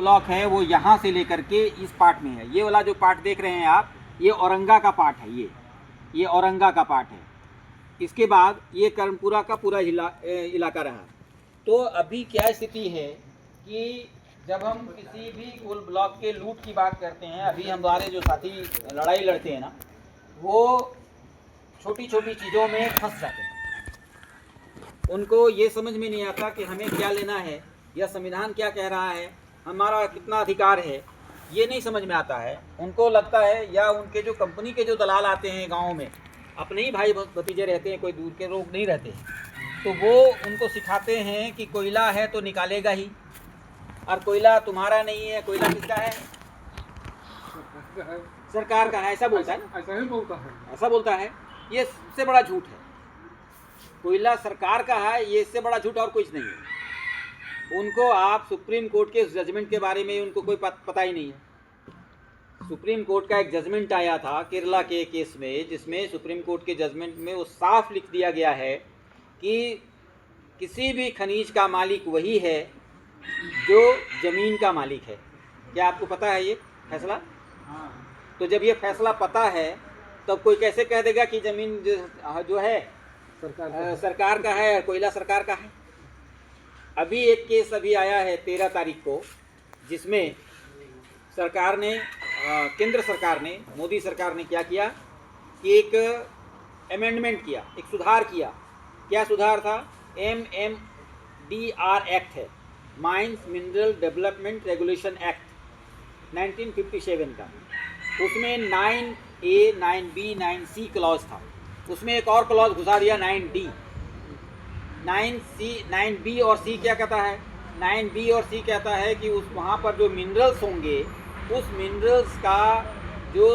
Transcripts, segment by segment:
Block है वो यहाँ से लेकर के इस पार्ट में है। ये वाला जो पार्ट देख रहे हैं आप, ये औरंगा का पार्ट है। ये औरंगा का पार्ट है। इसके बाद ये कर्णपुरा का पूरा इलाका रहा। तो अभी क्या स्थिति है कि जब हम किसी भी कोल ब्लॉक के लूट की बात करते हैं, अभी हमारे जो साथी लड़ाई लड़ते हैं ना, वो छोटी छोटी चीज़ों में फंस जाते हैं। उनको ये समझ में नहीं आता कि हमें क्या लेना है, या संविधान क्या कह रहा है, हमारा कितना अधिकार है, ये नहीं समझ में आता है। उनको लगता है, या उनके जो कंपनी के जो दलाल आते हैं गांव में, अपने ही भाई भतीजे रहते हैं, कोई दूर के लोग नहीं रहते हैं, तो वो उनको सिखाते हैं कि कोयला है तो निकालेगा ही, और कोयला तुम्हारा नहीं है, कोयला किसका है? सरकार का है। ऐसा बोलता है, ऐसा ही बोलता है। ऐसा बोलता है। ये सबसे बड़ा झूठ है। कोयला सरकार का है, ये इससे बड़ा झूठ और कुछ नहीं है। उनको आप सुप्रीम कोर्ट के जजमेंट के बारे में उनको कोई पता ही नहीं है। सुप्रीम कोर्ट का एक जजमेंट आया था केरला के केस में, जिसमें सुप्रीम कोर्ट के जजमेंट में वो साफ लिख दिया गया है कि किसी भी खनिज का मालिक वही है जो ज़मीन का मालिक है। क्या आपको पता है ये फैसला? तो जब ये फैसला पता है, तब कोई कैसे कह देगा कि ज़मीन जो है सरकार का है, कोयला सरकार का है? अभी एक केस अभी आया है 13 तारीख को, जिसमें सरकार ने, केंद्र सरकार ने, मोदी सरकार ने क्या किया कि एक अमेंडमेंट किया, एक सुधार किया। क्या सुधार था? MMDR एक्ट है, mines mineral development regulation act 1957 का। उसमें 9A, 9B, 9C क्लॉज था। उसमें एक और क्लॉज घुसा दिया 9D। 9B और C क्या कहता है? 9B और C कहता है कि उस वहाँ पर जो मिनरल्स होंगे, उस मिनरल्स का जो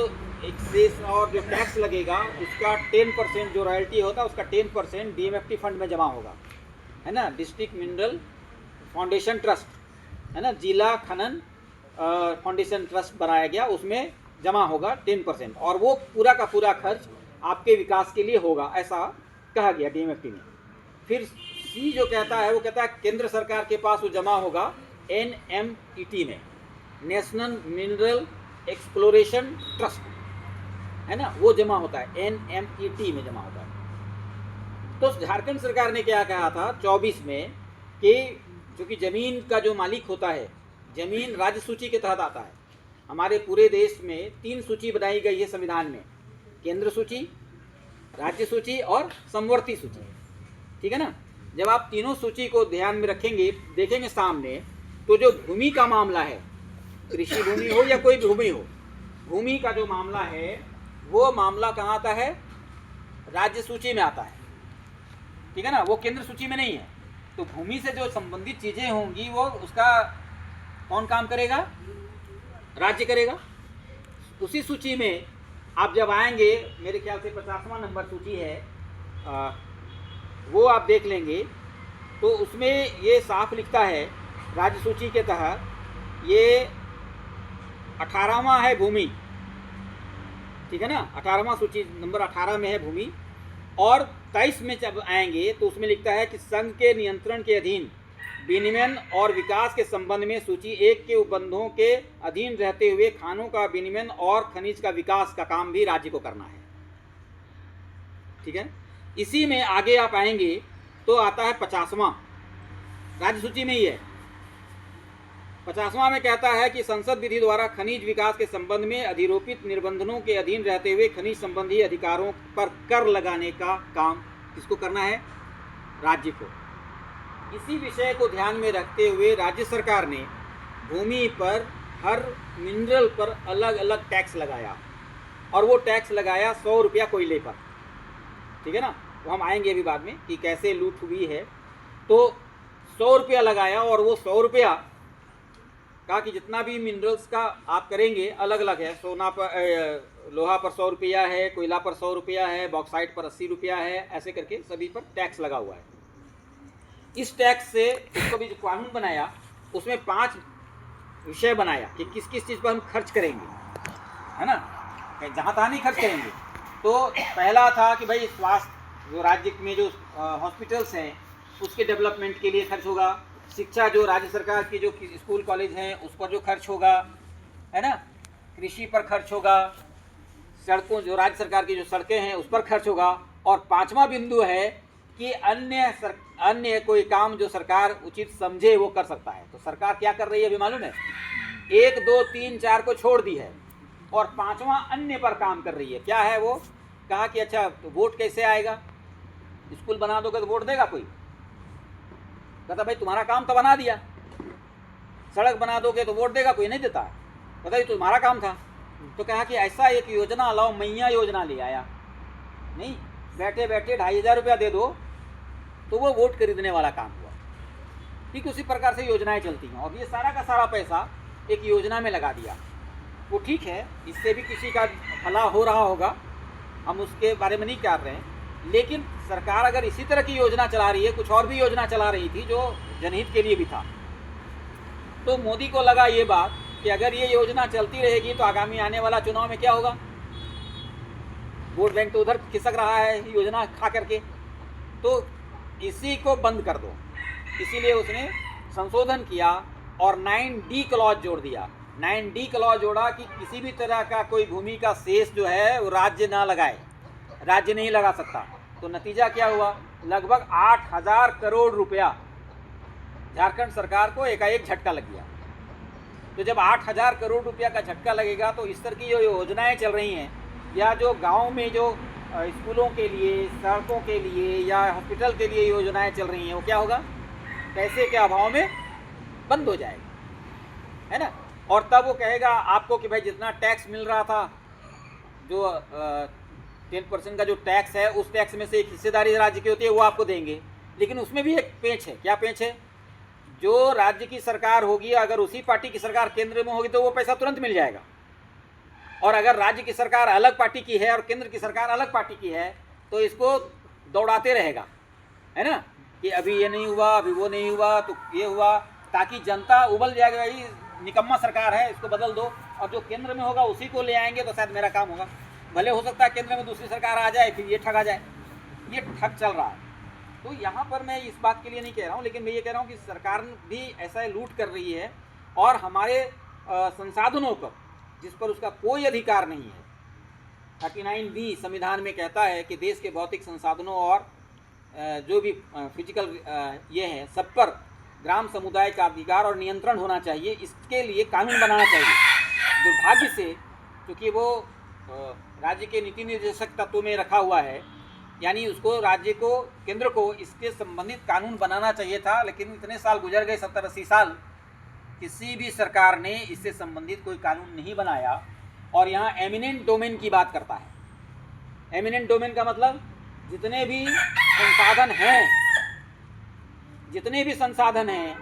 एक्सेस और जो टैक्स लगेगा, उसका 10% जो रॉयल्टी होता है, उसका 10% DMFT फंड में जमा होगा, है ना? डिस्ट्रिक्ट मिनरल फाउंडेशन ट्रस्ट, है ना, जिला खनन फाउंडेशन ट्रस्ट बनाया गया, उसमें जमा होगा 10%, और वो पूरा का पूरा खर्च आपके विकास के लिए होगा, ऐसा कहा गया DMFT में। फिर C जो कहता है, वो कहता है केंद्र सरकार के पास वो जमा होगा NMET में, नेशनल मिनरल एक्सप्लोरेशन ट्रस्ट, है ना, वो जमा होता है, NMET में जमा होता है। तो झारखंड सरकार ने क्या कहा था 24 में कि क्योंकि ज़मीन का जो मालिक होता है, ज़मीन राज्य सूची के तहत आता है। हमारे पूरे देश में 3 सूची बनाई गई है संविधान में, केंद्र सूची, राज्य सूची और समवर्ती सूची, ठीक है ना? जब आप तीनों सूची को ध्यान में रखेंगे, देखेंगे सामने, तो जो भूमि का मामला है, कृषि भूमि हो या कोई भी भूमि हो, भूमि का जो मामला है, वो मामला कहाँ आता है? राज्य सूची में आता है, ठीक है ना? वो केंद्र सूची में नहीं है। तो भूमि से जो संबंधित चीज़ें होंगी, वो उसका कौन काम करेगा? राज्य करेगा। उसी सूची में आप जब आएंगे, मेरे ख्याल से 50वां नंबर सूची है, वो आप देख लेंगे, तो उसमें ये साफ लिखता है राज्य सूची के तहत, ये 18वां है भूमि, ठीक है ना? 18वां सूची नंबर 18 में है भूमि। और 23 में जब आएंगे तो उसमें लिखता है कि संघ के नियंत्रण के अधीन विनियमन और विकास के संबंध में सूची 1 के उपबंधों के अधीन रहते हुए खानों का विनियमन और खनिज का विकास का काम भी राज्य को करना है, ठीक है? इसी में आगे आप आएंगे तो आता है 50वां, राज्य सूची में ही है। 50वां में कहता है कि संसद विधि द्वारा खनिज विकास के संबंध में अधिरोपित निबंधनों के अधीन रहते हुए खनिज संबंधी अधिकारों पर कर लगाने का काम किसको करना है? राज्य को। इसी विषय को ध्यान में रखते हुए राज्य सरकार ने भूमि पर हर मिनरल पर अलग अलग टैक्स लगाया, और वो टैक्स लगाया 100 रुपया कोयले पर, ठीक है ना? वो हम आएंगे अभी बाद में कि कैसे लूट हुई है। तो 100 रुपया लगाया, और वो 100 रुपया कहा कि जितना भी मिनरल्स का आप करेंगे अलग अलग है, सोना पर, लोहा पर 100 रुपया है, कोयला पर 100 रुपया है, बॉक्साइट पर 80 रुपया है, ऐसे करके सभी पर टैक्स लगा हुआ है। इस टैक्स से उसको भी जो कानून बनाया, उसमें 5 विषय बनाया कि किस किस चीज़ पर हम खर्च करेंगे, है ना? जहाँ तहाँ नहीं खर्च करेंगे। तो पहला था कि भाई स्वास्थ्य, जो राज्य में जो हॉस्पिटल्स हैं, उसके डेवलपमेंट के लिए खर्च होगा शिक्षा जो राज्य सरकार की जो स्कूल कॉलेज हैं उस पर जो खर्च होगा, है ना, कृषि पर खर्च होगा, सड़कों जो राज्य सरकार की जो सड़कें हैं उस पर खर्च होगा। और पांचवा बिंदु है कि अन्य कोई काम जो सरकार उचित समझे वो कर सकता है। तो सरकार क्या कर रही है अभी मालूम है? 1 2 3 4 को छोड़ दी है और पांचवा अन्य पर काम कर रही है। क्या है वो? कहा कि अच्छा तो वोट कैसे आएगा? स्कूल बना दोगे तो वोट देगा कोई? कहता भाई तुम्हारा काम तो बना दिया। सड़क बना दोगे तो वोट देगा कोई? नहीं देता। कहता ये तुम्हारा काम था। तो कहा कि ऐसा एक योजना लाओ, मैया योजना ले आया। नहीं, बैठे बैठे 2500 रुपया दे दो तो वो वोट खरीदने वाला काम हुआ। ठीक उसी प्रकार से योजनाएं चलती हैं। और ये सारा का सारा पैसा एक योजना में लगा दिया। वो ठीक है, इससे भी किसी का भला हो रहा होगा, हम उसके बारे में नहीं कर रहे हैं। लेकिन सरकार अगर इसी तरह की योजना चला रही है, कुछ और भी योजना चला रही थी जो जनहित के लिए भी था, तो मोदी को लगा ये बात कि अगर ये योजना चलती रहेगी तो आगामी आने वाला चुनाव में क्या होगा? वोट बैंक तो उधर खिसक रहा है योजना खा करके, तो इसी को बंद कर दो। इसीलिए उसने संशोधन किया और 9D क्लॉज जोड़ दिया। 9D क्लॉज जोड़ा कि किसी भी तरह का कोई भूमि का शेष जो है वो राज्य ना लगाए, राज्य नहीं लगा सकता। तो नतीजा क्या हुआ? लगभग 8000 करोड़ रुपया झारखंड सरकार को एकाएक झटका लग गया। तो जब 8000 करोड़ रुपया का झटका लगेगा तो इस तरह की जो योजनाएं चल रही हैं, या जो गांव में जो स्कूलों के लिए, सड़कों के लिए या हॉस्पिटल के लिए योजनाएं चल रही हैं, वो क्या होगा? पैसे के अभाव में बंद हो जाएगा, है ना। और तब वो कहेगा आपको कि भाई जितना टैक्स मिल रहा था, जो 10% का जो टैक्स है, उस टैक्स में से एक हिस्सेदारी राज्य की होती है, वो आपको देंगे। लेकिन उसमें भी एक पेंच है। क्या पेंच है? जो राज्य की सरकार होगी, अगर उसी पार्टी की सरकार केंद्र में होगी तो वो पैसा तुरंत मिल जाएगा। और अगर राज्य की सरकार अलग पार्टी की है और केंद्र की सरकार अलग पार्टी की है तो इसको दौड़ाते रहेगा, है ना, कि अभी ये नहीं हुआ, अभी वो नहीं हुआ, तो ये हुआ, ताकि जनता उबल जाएगा, भाई निकम्मा सरकार है, इसको बदल दो। और जो केंद्र में होगा उसी को ले आएंगे तो शायद मेरा काम होगा। भले हो सकता है केंद्र में दूसरी सरकार आ जाए, फिर ये ठग आ जाए। ये ठग चल रहा है। तो यहाँ पर मैं इस बात के लिए नहीं कह रहा हूँ, लेकिन मैं ये कह रहा हूँ कि सरकार भी ऐसा लूट कर रही है और हमारे संसाधनों पर, जिस पर उसका कोई अधिकार नहीं है। 39B संविधान में कहता है कि देश के भौतिक संसाधनों और जो भी फिजिकल ये है, सब पर ग्राम समुदाय का अधिकार और नियंत्रण होना चाहिए। इसके लिए कानून बनाना चाहिए। दुर्भाग्य से क्योंकि वो राज्य के नीति निर्देशक तत्व में रखा हुआ है, यानी उसको राज्य को, केंद्र को इसके संबंधित कानून बनाना चाहिए था। लेकिन इतने साल गुजर गए, 70-80 साल, किसी भी सरकार ने इससे संबंधित कोई कानून नहीं बनाया। और यहाँ एमिनेंट डोमेन की बात करता है। एमिनेंट डोमेन का मतलब जितने भी संसाधन हैं, जितने भी संसाधन हैं,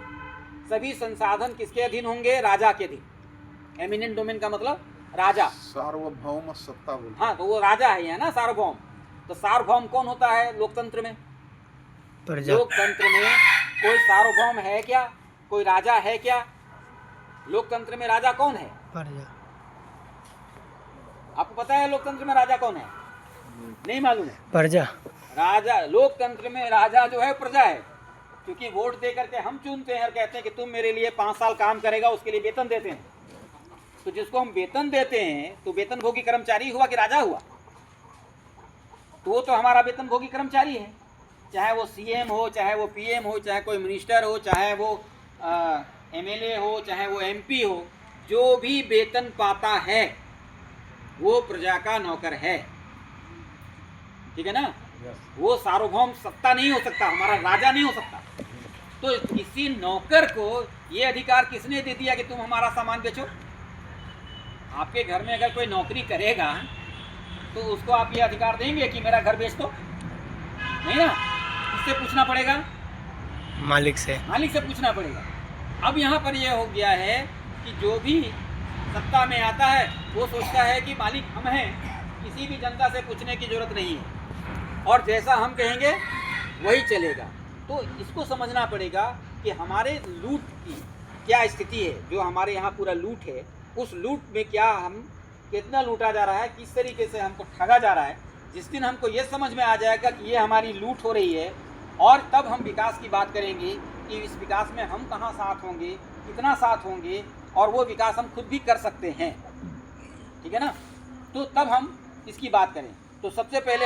सभी संसाधन किसके अधीन होंगे? राजा के अधीन। एमिनेंट डोमेन का मतलब राजा, सार्वभौम सत्ता बोलते। हाँ, तो वो राजा है ना, सार्वभौम। तो सार्वभौम कौन होता है लोकतंत्र में? लोकतंत्र में कोई सार्वभौम है क्या? कोई राजा है क्या? लोकतंत्र में राजा कौन है? प्रजा। आपको पता है लोकतंत्र में राजा कौन है? नहीं मालूम है? प्रजा। राजा, लोकतंत्र में राजा जो है प्रजा है। क्योंकि वोट दे करके हम चुनते हैं और कहते हैं कि तुम मेरे लिए 5 साल काम करेगा, उसके लिए वेतन देते हैं। तो जिसको हम वेतन देते हैं, तो वेतनभोगी कर्मचारी हुआ कि राजा हुआ? तो वो तो हमारा वेतनभोगी कर्मचारी है। चाहे वो CM हो, चाहे वो PM हो, चाहे कोई मिनिस्टर हो, चाहे वो MLA हो, चाहे वो MP हो, जो भी वेतन पाता है वो प्रजा का नौकर है। ठीक है ना? वो सार्वभौम सत्ता नहीं हो सकता, हमारा राजा नहीं हो सकता। तो किसी नौकर को ये अधिकार किसने दे दिया कि तुम हमारा सामान बेचो? आपके घर में अगर कोई नौकरी करेगा तो उसको आप ये अधिकार देंगे कि मेरा घर बेच दो? नहीं ना, किससे पूछना पड़ेगा? मालिक से। मालिक से पूछना पड़ेगा। अब यहाँ पर यह हो गया है कि जो भी सत्ता में आता है वो सोचता है कि मालिक हम हैं, किसी भी जनता से पूछने की जरूरत नहीं है, और जैसा हम कहेंगे वही चलेगा। तो इसको समझना पड़ेगा कि हमारे लूट की क्या स्थिति है। जो हमारे यहाँ पूरा लूट है, उस लूट में क्या हम कितना लूटा जा रहा है, किस तरीके से हमको ठगा जा रहा है। जिस दिन हमको ये समझ में आ जाएगा कि ये हमारी लूट हो रही है, और तब हम विकास की बात करेंगे, कि इस विकास में हम कहाँ साथ होंगे, कितना साथ होंगे, और वो विकास हम खुद भी कर सकते हैं। ठीक है ना? तो तब हम इसकी बात करें। तो सबसे पहले